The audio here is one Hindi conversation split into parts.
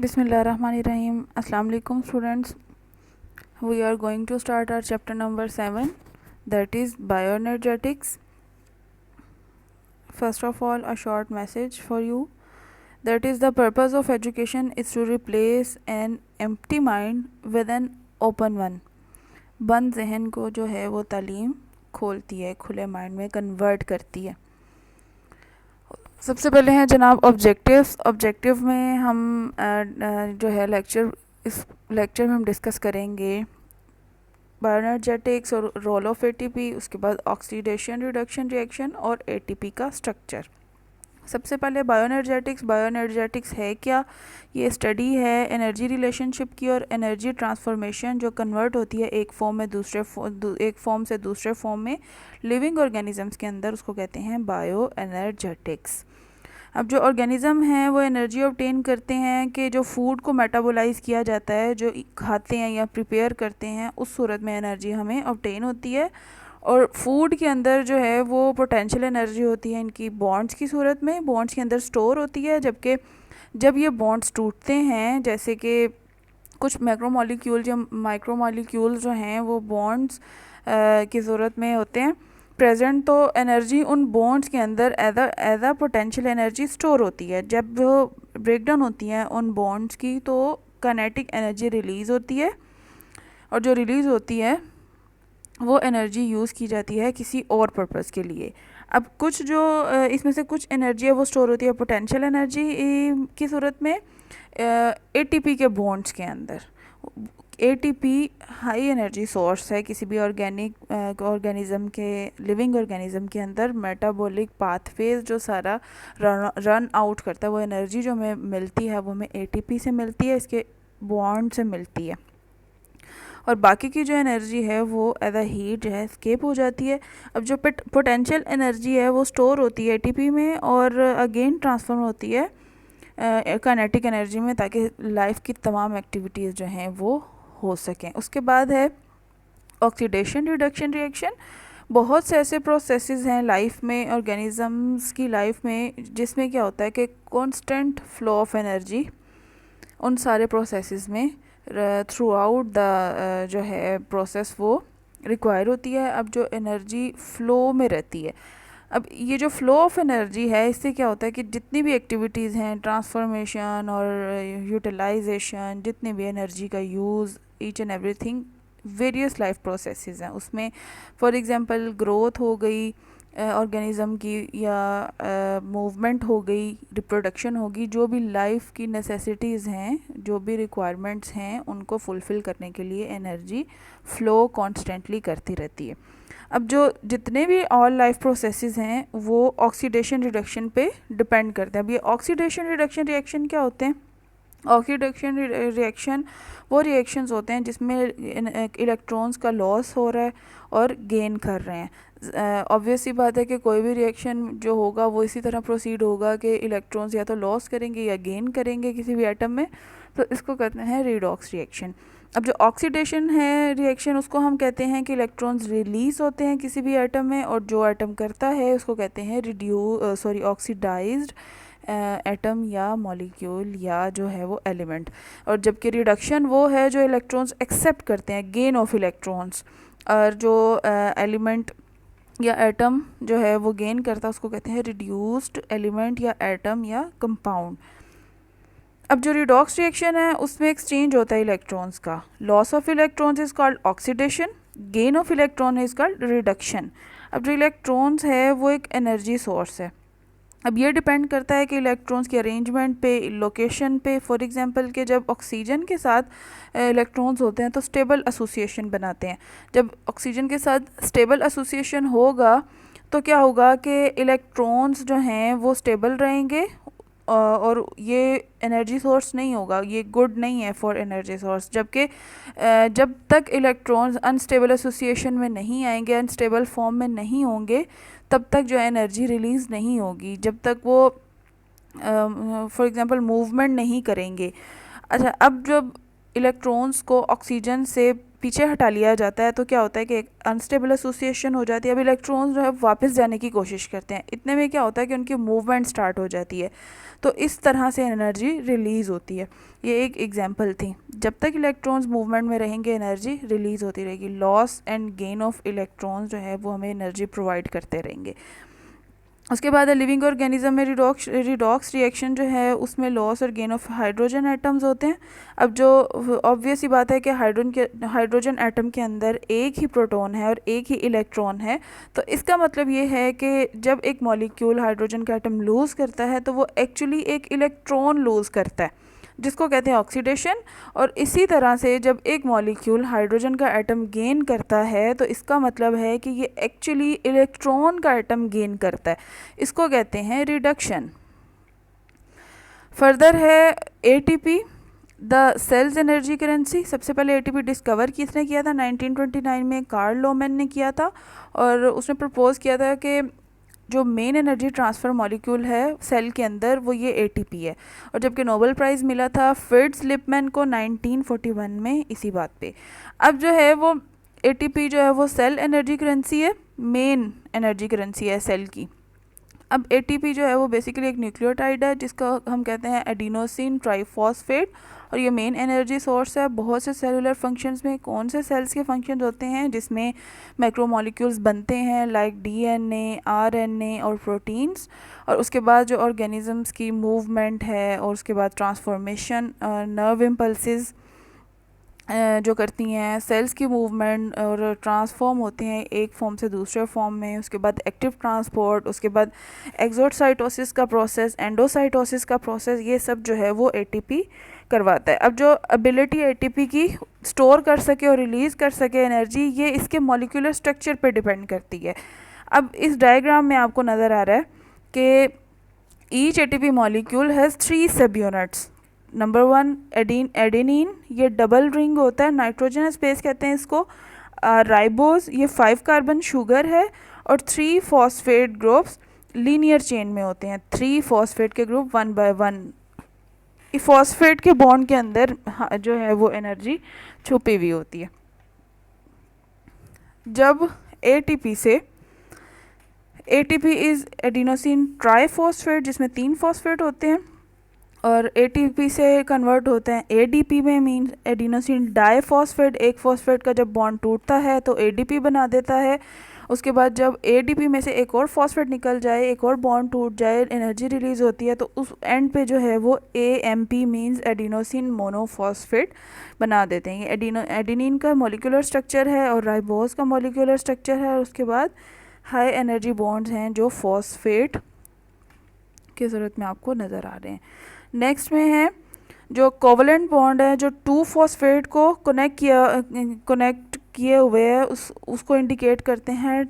Bismillahirrahmanirrahim. Assalamu alaikum students. We are going to start our chapter number 7, that is bioenergetics. First of all, a short message for you. That is, the purpose of education is to replace an empty mind with an open one. बंद जहन को जो है वो तालीम खोलती है, खुले माइंड में कन्वर्ट करती है। सबसे पहले हैं जनाब ऑब्जेक्टिव्स। ऑब्जेक्टिव में हम जो है इस लेक्चर में हम डिस्कस करेंगे बायोएनर्जेटिक्स और रोल ऑफ एटीपी, उसके बाद ऑक्सीडेशन रिडक्शन रिएक्शन और एटीपी का स्ट्रक्चर। सबसे पहले बायोएनर्जेटिक्स है क्या? ये स्टडी है एनर्जी रिलेशनशिप की और एनर्जी ट्रांसफॉर्मेशन जो कन्वर्ट होती है एक फॉर्म से दूसरे फॉर्म में लिविंग ऑर्गेनिजम्स के अंदर, उसको कहते हैं बायोएनर्जेटिक्स। अब जो ऑर्गेनिज़म हैं वो एनर्जी ऑब्टेन करते हैं कि जो फूड को मेटाबोलाइज़ किया जाता है, जो खाते हैं या प्रिपेयर करते हैं, उस सूरत में एनर्जी हमें ऑब्टेन होती है। और फूड के अंदर जो है वो पोटेंशियल एनर्जी होती है इनकी बॉन्ड्स की सूरत में, बॉन्ड्स के अंदर स्टोर होती है। जबकि जब ये बॉन्ड्स टूटते हैं, जैसे कि कुछ मैक्रोमॉलिक्यूल या माइक्रोमॉलिक्यूल जो हैं वो बॉन्ड्स की सूरत में होते हैं प्रेजेंट, तो एनर्जी उन बॉन्ड्स के अंदर as a potential energy store होती है। जब वो ब्रेक डाउन होती हैं उन बॉन्ड्स की तो काइनेटिक एनर्जी रिलीज़ होती है, और जो रिलीज़ होती है वो एनर्जी यूज़ की जाती है किसी और पर्पस के लिए। अब कुछ जो इसमें से कुछ एनर्जी है वो स्टोर होती है पोटेंशियल एनर्जी की सूरत में एटीपी के बॉन्ड्स के अंदर। एटीपी हाई एनर्जी सोर्स है किसी भी ऑर्गेनिज़म के, लिविंग ऑर्गेनिज़म के अंदर मेटाबॉलिक पाथवेज जो सारा रन आउट करता है, वो एनर्जी जो हमें मिलती है वो हमें एटीपी से मिलती है, इसके बॉन्ड से मिलती है। और बाकी की जो एनर्जी है वो एज अ हीट जो है स्केप हो जाती है। अब जो पोटेंशियल एनर्जी है वो स्टोर होती है एटीपी में और अगेन ट्रांसफॉर्म होती है काइनेटिक एनर्जी में, ताकि लाइफ की तमाम एक्टिविटीज़ जो हैं वो हो सकें। उसके बाद है ऑक्सीडेशन रिडक्शन रिएक्शन। बहुत से ऐसे प्रोसेसेस हैं लाइफ में, ऑर्गेनिजम्स की लाइफ में, जिसमें क्या होता है कि कांस्टेंट फ्लो ऑफ एनर्जी उन सारे प्रोसेसेस में थ्रू आउट द जो है प्रोसेस वो रिक्वायर होती है। अब जो एनर्जी फ़्लो में रहती है, अब ये जो फ़्लो ऑफ एनर्जी है, इससे क्या होता है कि जितनी भी एक्टिविटीज़ हैं, ट्रांसफॉर्मेशन और यूटिलाइजेशन, जितनी भी एनर्जी का use, each and everything, various life processes हैं उसमें। फॉर एग्जांपल ग्रोथ हो गई ऑर्गेनिज़म की, या मूवमेंट हो गई, रिप्रोडक्शन होगी, जो भी लाइफ की नेसेसिटीज़ हैं, जो भी रिक्वायरमेंट्स हैं, उनको फुलफ़िल करने के लिए एनर्जी फ़्लो कॉन्स्टेंटली करती रहती है। अब जो जितने भी ऑल लाइफ प्रोसेसेस हैं वो ऑक्सीडेशन रिडक्शन पे डिपेंड करते हैं। अब ये ऑक्सीडेशन रिडक्शन रिएक्शन क्या होते हैं? ऑक्सीडेशन रिएक्शन वो रिएक्शंस होते हैं जिसमें इलेक्ट्रॉन्स का लॉस हो रहा है और गेन कर रहे हैं। ऑब्वियस सी बात है कि कोई भी रिएक्शन जो होगा वो इसी तरह प्रोसीड होगा कि इलेक्ट्रॉन्स या तो लॉस करेंगे या गेन करेंगे किसी भी एटम में, तो इसको कहते हैं रिडॉक्स रिएक्शन। अब जो ऑक्सीडेशन है रिएक्शन, उसको हम कहते हैं कि इलेक्ट्रॉन्स रिलीज़ होते हैं किसी भी एटम में, और जो एटम करता है उसको कहते हैं ऑक्सीडाइज्ड एटम या मॉलिक्यूल या जो है वो एलिमेंट। और जबकि रिडक्शन वो है जो इलेक्ट्रॉन्स एक्सेप्ट करते हैं, गेन ऑफ इलेक्ट्रॉन्स, और जो एलिमेंट या एटम जो है वो गेन करता है उसको कहते हैं रिड्यूस्ड एलिमेंट या एटम या कंपाउंड। अब जो रिडॉक्स रिएक्शन है उसमें एक्सचेंज होता है इलेक्ट्रॉन्स का। Loss of electrons is called oxidation, gain of electron is called reduction. अब जो इलेक्ट्रॉन्स है वो एक एनर्जी सोर्स है। अब ये डिपेंड करता है कि इलेक्ट्रॉन्स की अरेंजमेंट पे, लोकेशन पे। फॉर एग्जांपल कि जब ऑक्सीजन के साथ इलेक्ट्रॉन्स होते हैं तो स्टेबल एसोसिएशन बनाते हैं। जब ऑक्सीजन के साथ स्टेबल एसोसिएशन होगा तो क्या होगा कि इलेक्ट्रॉन्स जो हैं वो स्टेबल रहेंगे, और ये एनर्जी सोर्स नहीं होगा, ये गुड नहीं है फॉर एनर्जी सोर्स। जबकि जब तक इलेक्ट्रॉन्स अनस्टेबल एसोसिएशन में नहीं आएंगे, अनस्टेबल फॉर्म में नहीं होंगे, तब तक जो एनर्जी रिलीज़ नहीं होगी, जब तक वो फॉर एग्जांपल मूवमेंट नहीं करेंगे। अच्छा, अब जब इलेक्ट्रॉन्स को ऑक्सीजन से पीछे हटा लिया जाता है तो क्या होता है कि एक अनस्टेबल एसोसिएशन हो जाती है। अब इलेक्ट्रॉन्स जो है वापस जाने की कोशिश करते हैं, इतने में क्या होता है कि उनकी मूवमेंट स्टार्ट हो जाती है, तो इस तरह से एनर्जी रिलीज़ होती है। ये एक एग्जांपल थी। जब तक इलेक्ट्रॉन्स मूवमेंट में रहेंगे एनर्जी रिलीज़ होती रहेगी। Loss and gain of electrons जो है वो हमें एनर्जी प्रोवाइड करते रहेंगे। उसके बाद लिविंग ऑर्गेनिज्म में रिडॉक्स रिएक्शन जो है उसमें लॉस और गेन ऑफ हाइड्रोजन एटम्स होते हैं। अब जो ऑब्वियस ही बात है कि हाइड्रोजन एटम के अंदर एक ही प्रोटॉन है और एक ही इलेक्ट्रॉन है, तो इसका मतलब ये है कि जब एक मॉलिक्यूल हाइड्रोजन का एटम लूज़ करता है तो वो एक्चुअली एक इलेक्ट्रॉन लूज़ करता है, जिसको कहते हैं ऑक्सीडेशन। और इसी तरह से जब एक मॉलिक्यूल हाइड्रोजन का एटम गेन करता है तो इसका मतलब है कि ये एक्चुअली इलेक्ट्रॉन का एटम गेन करता है, इसको कहते हैं रिडक्शन। फर्दर है ATP, the cell's energy currency. सबसे पहले एटीपी डिस्कवर किसने किया था? 1929 में कार्ल लोमैन ने किया था, और उसने प्रपोज किया था कि जो मेन एनर्जी ट्रांसफ़र मॉलिक्यूल है सेल के अंदर वो ये एटीपी है। और जबकि नोबेल प्राइज़ मिला था फ्रिट्ज लिपमैन को 1941 में इसी बात पे। अब जो है वो एटीपी जो है वो सेल एनर्जी करेंसी है, मेन एनर्जी करेंसी है सेल की। अब एटीपी जो है वो बेसिकली एक न्यूक्लियोटाइड है जिसका हम कहते हैं एडिनोसिन ट्राइफॉस्फेट, और ये मेन एनर्जी सोर्स है। बहुत से सेलुलर फंक्शंस में कौन से सेल्स के फंक्शंस होते हैं जिसमें मैक्रोमोलिक्यूल्स बनते हैं, लाइक डीएनए, आरएनए और प्रोटीन्स। और उसके बाद जो ऑर्गेनिजम्स की मूवमेंट है, और उसके बाद ट्रांसफॉर्मेशन, नर्व इम्पल्सेस जो करती हैं, सेल्स की मूवमेंट और ट्रांसफॉर्म होती हैं एक फॉर्म से दूसरे फॉर्म में। उसके बाद एक्टिव ट्रांसपोर्ट, उसके बाद एक्सोसाइटोसिस का प्रोसेस, एंडोसाइटोसिस का प्रोसेस, ये सब जो है वो एटीपी करवाता है। अब जो एबिलिटी एटीपी की स्टोर कर सके और रिलीज़ कर सके एनर्जी, ये इसके मॉलिक्यूलर स्ट्रक्चर पे डिपेंड करती है। अब इस डायग्राम में आपको नज़र आ रहा है कि ईच एटीपी मॉलिक्यूल हैज़ 3 सब यूनिट्स। नंबर 1 एडेनिन, ये डबल रिंग होता है, नाइट्रोजन स्पेस कहते हैं इसको। राइबोज, ये 5 कार्बन शुगर है, और 3 फॉस्फेट ग्रुप्स लीनियर चेन में होते हैं। 3 फॉस्फेट के ग्रुप 1 बाय 1। फॉस्फेट के बॉन्ड के अंदर जो है वो एनर्जी छुपी हुई होती है। जब एटीपी से एटीपी इज़ एडिनोसिन ट्राइफॉस्फेट जिसमें 3 फॉस्फेट होते हैं, और एटीपी से कन्वर्ट होते हैं एडीपी में, मीन्स एडिनोसिन डाइफॉस्फेट। एक फॉस्फेट का जब बॉन्ड टूटता है तो एडीपी बना देता है। उसके बाद जब एडीपी में से एक और फॉस्फेट निकल जाए, एक और बॉन्ड टूट जाए, एनर्जी रिलीज़ होती है, तो उस एंड पे जो है वो एएमपी मीन्स एडिनोसिन मोनोफॉस्फेट बना देते हैं। ये एडेनिन का मॉलिक्यूलर स्ट्रक्चर है और राइबोज का मॉलिक्यूलर स्ट्रक्चर है। और उसके बाद हाई एनर्जी बॉन्ड्स हैं जो फॉस्फेट की ज़रूरत में आपको नज़र आ रहे हैं। नेक्स्ट में है जो कोवलेंट बॉन्ड है, जो 2 फॉस्फेट को कनेक्ट किए हुए है, उसको इंडिकेट करते हैं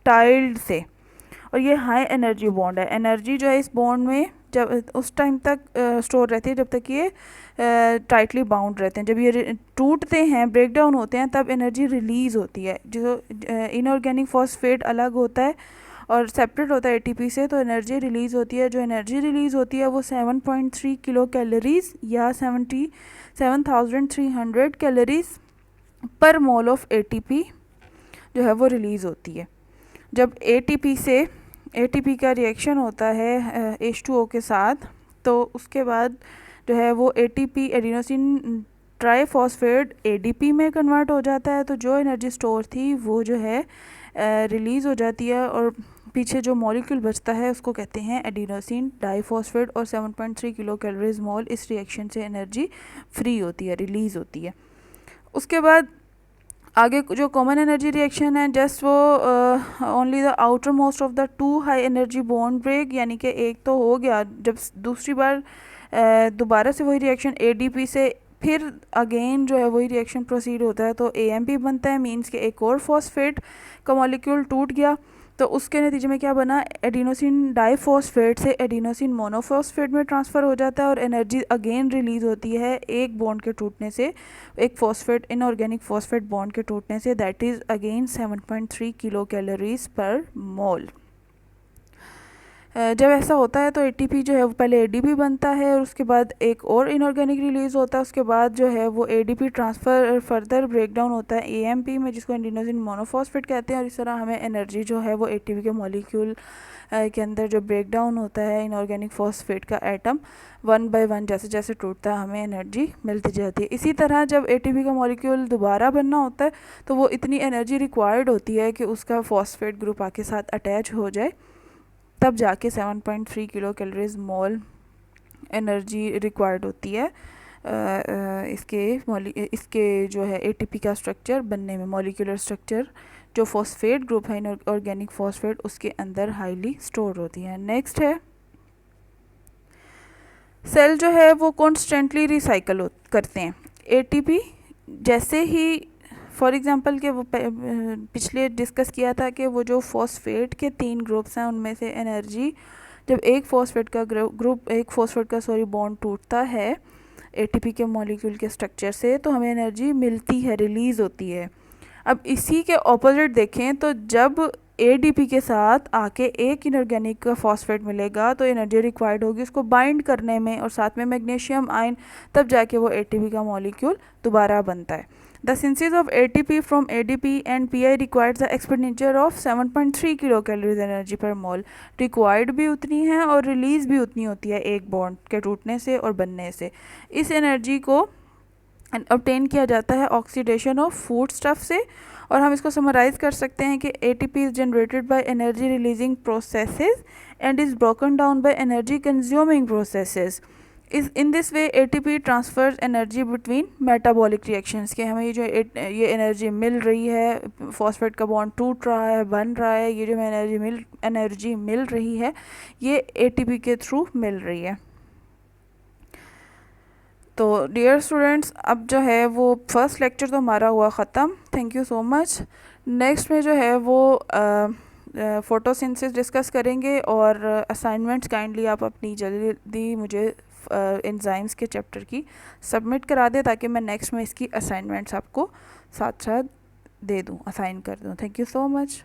टाइल्ड से, और ये हाई एनर्जी बॉन्ड है। एनर्जी जो है इस बॉन्ड में जब उस टाइम तक स्टोर रहती है जब तक ये टाइटली बाउंड रहते हैं। जब ये टूटते हैं, ब्रेक डाउन होते हैं, तब एनर्जी रिलीज़ होती है। जो इनऑर्गेनिक फॉस्फेट अलग होता है और सेपरेट होता है एटीपी से, तो एनर्जी रिलीज़ होती है। जो एनर्जी रिलीज़ होती है वो 7.3 किलो कैलोरीज या 77,300 calories per mole of ATP जो है वो रिलीज़ होती है। जब एटीपी का रिएक्शन होता है H2O के साथ, तो उसके बाद जो है वो एटीपी एडिनोसिन ट्राइफॉस्फेट एडीपी में कन्वर्ट हो जाता है। तो जो एनर्जी स्टोर थी वो जो है रिलीज़ हो जाती है, और पीछे जो मॉलिक्यूल बचता है उसको कहते हैं एडिनोसिन डाइफॉस्फेट, और 7.3 किलो कैलोरीज मोल इस रिएक्शन से एनर्जी फ्री होती है, रिलीज़ होती है। उसके बाद आगे जो कॉमन एनर्जी रिएक्शन है, जस्ट वो only the outer most of the 2 high energy bond break, यानी कि एक तो हो गया, जब दूसरी बार दोबारा से वही रिएक्शन एडीपी से फिर अगेन जो है वही रिएक्शन प्रोसीड होता है, तो एएमपी बनता है, मीन्स कि एक और फॉस्फेट का मॉलिक्यूल टूट गया। तो उसके नतीजे में क्या बना, एडिनोसिन डाइफॉस्फेट से एडिनोसिन मोनोफॉस्फेट में ट्रांसफ़र हो जाता है, और एनर्जी अगेन रिलीज़ होती है एक बॉन्ड के टूटने से, एक फॉस्फेट इनऑर्गेनिक फॉस्फेट बॉन्ड के टूटने से, that is again 7.3 kilocalories per mole. जब ऐसा होता है तो एटीपी जो है वो पहले एडीपी बनता है और उसके बाद एक और इनऑर्गेनिक रिलीज़ होता है। उसके बाद जो है वो एडीपी ट्रांसफ़र फर्दर ब्रेकडाउन होता है एएमपी में, जिसको एडिनोसिन मोनोफॉस्फेट कहते हैं। और इस तरह हमें एनर्जी जो है वो एटीपी के मॉलिक्यूल के अंदर जो ब्रेकडाउन होता है इनऑर्गेनिक फॉस्फेट का एटम, 1 बाय 1 जैसे जैसे टूटता है हमें एनर्जी मिलती जाती है। इसी तरह जब एटीपी का मॉलिक्यूल दोबारा बनना होता है तो वो इतनी एनर्जी रिक्वायर्ड होती है कि उसका फॉस्फेट ग्रुप आके साथ अटैच हो जाए, तब जाके 7.3 किलो कैलोरीज मोल एनर्जी रिक्वायर्ड होती है इसके जो है एटीपी का स्ट्रक्चर बनने में। मॉलिक्यूलर स्ट्रक्चर जो फॉस्फेट ग्रुप है इनऑर्गेनिक फॉस्फेट उसके अंदर हाईली स्टोर होती है। नेक्स्ट है सेल जो है वो कॉन्स्टेंटली रिसाइकल करते हैं एटीपी। जैसे ही फॉर एग्जांपल के वो पिछले डिस्कस किया था कि वो जो फॉस्फेट के 3 ग्रुप्स हैं उनमें से एनर्जी जब एक फॉस्फेट का बॉन्ड टूटता है एटीपी के मॉलिक्यूल के स्ट्रक्चर से तो हमें एनर्जी मिलती है, रिलीज़ होती है। अब इसी के ऑपोजिट देखें तो जब एडीपी के साथ आके एक इनऑर्गेनिक का फॉस्फेट मिलेगा तो एनर्जी रिक्वायर्ड होगी उसको बाइंड करने में और साथ में मैग्नीशियम आयन, तब जाके वो एटीपी का मॉलिक्यूल दोबारा बनता है। The synthesis of ATP from ADP and pi requires the expenditure of 7.3 kilo calories energy पर मोल। रिक्वायर्ड भी उतनी है और रिलीज़ भी उतनी होती है एक बॉन्ड के टूटने से और बनने से। इस एनर्जी को ऑब्टेन किया जाता है ऑक्सीडेशन ऑफ फूड स्टफ से। और हम इसको समराइज़ कर सकते हैं कि ATP is generated by energy releasing processes and is broken down by energy consuming processes. इस in this way ATP transfers energy between metabolic reactions के हमें ये एनर्जी मिल रही है, फॉस्फेट का बॉन्ड टूट रहा है, बन रहा है, ये जो हमें एनर्जी मिल रही है ये एटीपी के थ्रू मिल रही है। तो डियर स्टूडेंट्स अब जो है वो फर्स्ट लेक्चर तो हमारा हुआ ख़त्म। Thank you so much. Next में जो है वो फोटोसिंथेसिस डिस्कस करेंगे और असाइनमेंट्स काइंडली आप अपनी जल्दी मुझे एंजाइम्स के चैप्टर की सबमिट करा दें ताकि मैं नेक्स्ट में इसकी असाइनमेंट्स आपको साथ साथ दे दूँ, असाइन कर दूँ। Thank you so much.